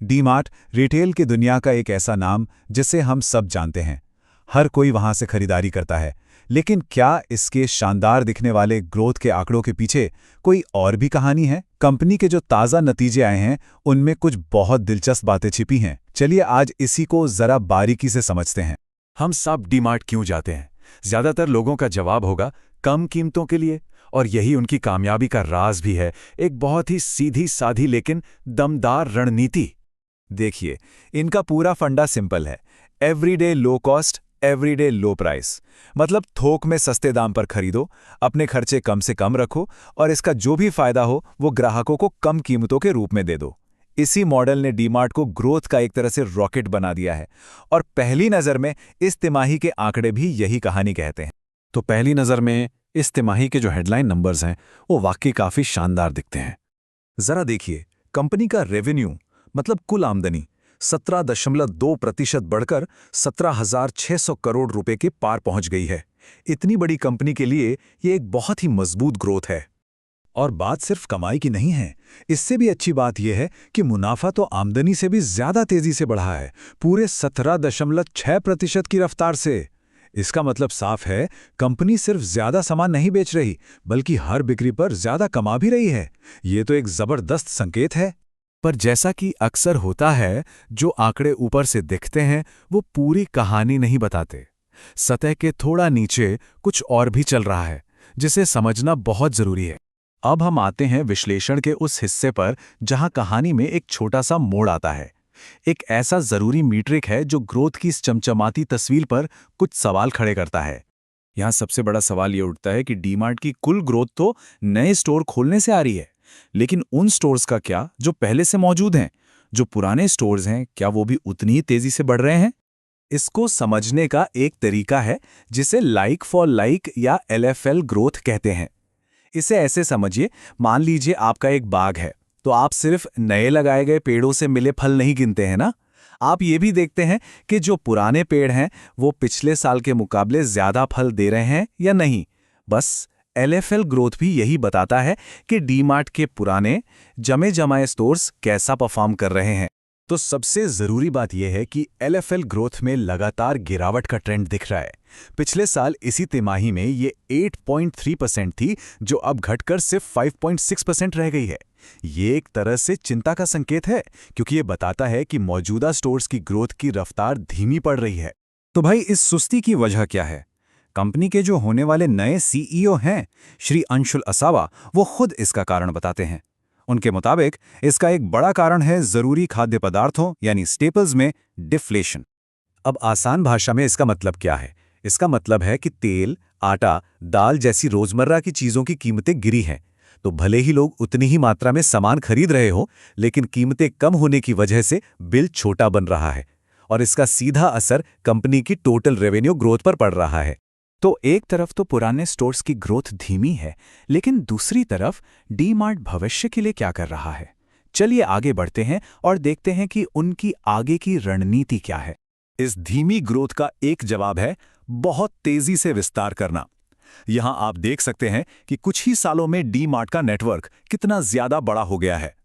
DMart retail की दुनिया का एक ऐसा नाम जिसे हम सब जानते हैं। हर कोई वहां से खरीदारी करता है। लेकिन क्या इसके शानदार दिखने वाले ग्रोथ के आंकड़ों के पीछे कोई और भी कहानी है? कंपनी के जो ताज़ा नतीजे आए हैं उनमें कुछ बहुत दिलचस्प बातें छिपी हैं। चलिए आज इसी को जरा बारीकी से समझते हैं। हम सब डीमार्ट क्यों जाते हैं? ज्यादातर लोगों का जवाब होगा कम कीमतों के लिए, और यही उनकी कामयाबी का राज भी है। एक बहुत ही सीधी साधी लेकिन दमदार रणनीति। देखिए, इनका पूरा फंडा सिंपल है। एवरीडे लो कॉस्ट, एवरीडे लो प्राइस। मतलब थोक में सस्ते दाम पर खरीदो, अपने खर्चे कम से कम रखो और इसका जो भी फायदा हो वो ग्राहकों को कम कीमतों के रूप में दे दो। इसी मॉडल ने डीमार्ट को ग्रोथ का एक तरह से रॉकेट बना दिया है। और पहली नज़र में इस तिमाही के आंकड़े भी यही कहानी कहते हैं। तो पहली नज़र में इस तिमाही के जो हेडलाइन नंबर्स हैं वो वाकई काफ़ी शानदार दिखते हैं। जरा देखिए, कंपनी का रेवेन्यू मतलब कुल आमदनी 17.2% बढ़कर 17,600 करोड़ रुपए के पार पहुंच गई है। इतनी बड़ी कंपनी के लिए ये एक बहुत ही मजबूत ग्रोथ है। और बात सिर्फ कमाई की नहीं है, इससे भी अच्छी बात यह है कि मुनाफा तो आमदनी से भी ज्यादा तेजी से बढ़ा है, पूरे 17.6% की रफ्तार से। इसका मतलब साफ है, कंपनी सिर्फ ज्यादा सामान नहीं बेच रही, बल्कि हर बिक्री पर ज्यादा कमा भी रही है। ये तो एक जबरदस्त संकेत है। पर जैसा कि अक्सर होता है, जो आंकड़े ऊपर से दिखते हैं वो पूरी कहानी नहीं बताते। सतह के थोड़ा नीचे कुछ और भी चल रहा है, जिसे समझना बहुत जरूरी है। अब हम आते हैं विश्लेषण के उस हिस्से पर जहां कहानी में एक छोटा सा मोड़ आता है। एक ऐसा जरूरी मीट्रिक है जो ग्रोथ की इस चमचमाती तस्वीर पर कुछ सवाल खड़े करता है। यहां सबसे बड़ा सवाल ये उठता है कि डीमार्ट की कुल ग्रोथ तो नए स्टोर खोलने से आ रही है, लेकिन उन स्टोर्स का क्या जो पहले से मौजूद हैं? जो पुराने स्टोर्स हैं, क्या वो भी उतनी ही तेजी से बढ़ रहे हैं? इसको समझने का एक तरीका है जिसे लाइक फॉर लाइक या LFL ग्रोथ कहते हैं। इसे ऐसे समझिए, मान लीजिए आपका एक बाग है, तो आप सिर्फ नए लगाए गए पेड़ों से मिले फल नहीं गिनते हैं ना। आप ये भी देखते हैं कि जो पुराने पेड़ हैं वो पिछले साल के मुकाबले ज्यादा फल दे रहे हैं या नहीं। बस LFL ग्रोथ भी यही बताता है कि डीमार्ट के पुराने जमे जमाए स्टोर्स कैसा परफॉर्म कर रहे हैं। तो सबसे जरूरी बात यह है कि LFL ग्रोथ में लगातार गिरावट का ट्रेंड दिख रहा है। पिछले साल इसी तिमाही में ये 8.3% थी, जो अब घटकर सिर्फ 5.6% रह गई है। ये एक तरह से चिंता का संकेत है, क्योंकि ये बताता है कि मौजूदा स्टोर्स की ग्रोथ की रफ्तार धीमी पड़ रही है। तो भाई, इस सुस्ती की वजह क्या है? कंपनी के जो होने वाले नए CEO हैं, श्री अंशुल असावा, वो खुद इसका कारण बताते हैं। उनके मुताबिक इसका एक बड़ा कारण है जरूरी खाद्य पदार्थों यानी स्टेपल्स में डिफ्लेशन। अब आसान भाषा में इसका मतलब क्या है? इसका मतलब है कि तेल, आटा, दाल जैसी रोजमर्रा की चीजों की कीमतें गिरी हैं। तो भले ही लोग उतनी ही मात्रा में सामान खरीद रहे हो, लेकिन कीमतें कम होने की वजह से बिल छोटा बन रहा है, और इसका सीधा असर कंपनी की टोटल रेवेन्यू ग्रोथ पर पड़ रहा है। तो एक तरफ तो पुराने स्टोर्स की ग्रोथ धीमी है, लेकिन दूसरी तरफ डीमार्ट भविष्य के लिए क्या कर रहा है? चलिए आगे बढ़ते हैं और देखते हैं कि उनकी आगे की रणनीति क्या है। इस धीमी ग्रोथ का एक जवाब है बहुत तेजी से विस्तार करना। यहां आप देख सकते हैं कि कुछ ही सालों में डीमार्ट का नेटवर्क कितना ज्यादा बड़ा हो गया है।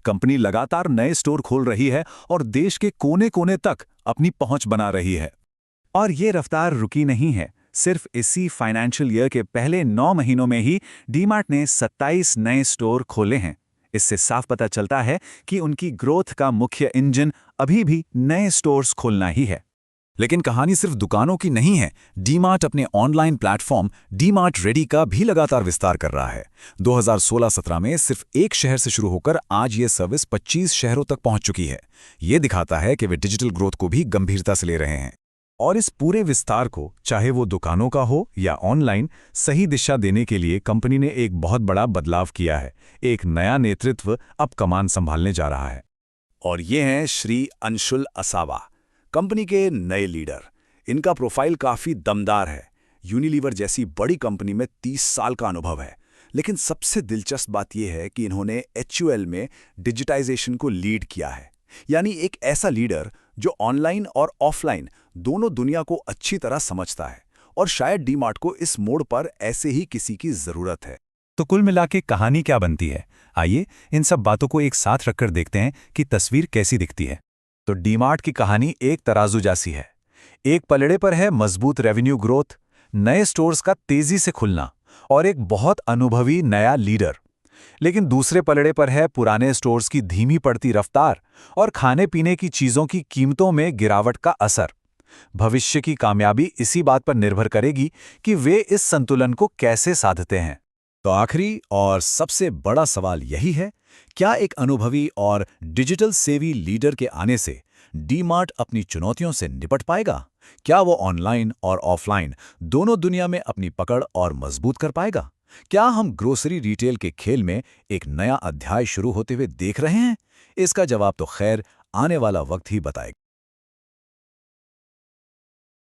कंपनी लगातार नए स्टोर खोल रही है और देश के कोने कोने तक अपनी पहुंच बना रही है। और ये रफ्तार रुकी नहीं है। सिर्फ इसी फाइनेंशियल ईयर के पहले 9 महीनों में ही डीमार्ट ने 27 नए स्टोर खोले हैं। इससे साफ पता चलता है कि उनकी ग्रोथ का मुख्य इंजन अभी भी नए स्टोर्स खोलना ही है। लेकिन कहानी सिर्फ दुकानों की नहीं है। डीमार्ट अपने ऑनलाइन प्लेटफॉर्म डीमार्ट रेडी का भी लगातार विस्तार कर रहा है। 2016-17 में सिर्फ एक शहर से शुरू होकर आज ये सर्विस 25 शहरों तक पहुंच चुकी है। ये दिखाता है कि वे डिजिटल ग्रोथ को भी गंभीरता से ले रहे हैं। और इस पूरे विस्तार को, चाहे वो दुकानों का हो या ऑनलाइन, सही दिशा देने के लिए कंपनी ने एक बहुत बड़ा बदलाव किया है। एक नया नेतृत्व अब कमान संभालने जा रहा है। और ये हैं श्री अंशुल असावा, कंपनी के नए लीडर। इनका प्रोफाइल काफी दमदार है। यूनिलीवर जैसी बड़ी कंपनी में 30 साल का अनुभव है। लेकिन सबसे दिलचस्प बात यह है कि इन्होंने HUL में डिजिटाइजेशन को लीड किया है। यानी एक ऐसा लीडर जो ऑनलाइन और ऑफलाइन दोनों दुनिया को अच्छी तरह समझता है। और शायद डीमार्ट को इस मोड़ पर ऐसे ही किसी की जरूरत है। तो कुल मिला के कहानी क्या बनती है? आइए इन सब बातों को एक साथ रखकर देखते हैं कि तस्वीर कैसी दिखती है। तो डीमार्ट की कहानी एक तराजू जैसी है। एक पलड़े पर है मजबूत रेवेन्यू ग्रोथ, नए स्टोर्स का तेजी से खुलना और एक बहुत अनुभवी नया लीडर। लेकिन दूसरे पलड़े पर है पुराने स्टोर्स की धीमी पड़ती रफ्तार और खाने पीने की चीजों की कीमतों में गिरावट का असर। भविष्य की कामयाबी इसी बात पर निर्भर करेगी कि वे इस संतुलन को कैसे साधते हैं। तो आखिरी और सबसे बड़ा सवाल यही है, क्या एक अनुभवी और डिजिटल सेवी लीडर के आने से डीमार्ट अपनी चुनौतियों से निपट पाएगा? क्या वो ऑनलाइन और ऑफलाइन दोनों दुनिया में अपनी पकड़ और मजबूत कर पाएगा? क्या हम ग्रोसरी रिटेल के खेल में एक नया अध्याय शुरू होते हुए देख रहे हैं? इसका जवाब तो खैर आने वाला वक्त ही बताएगा।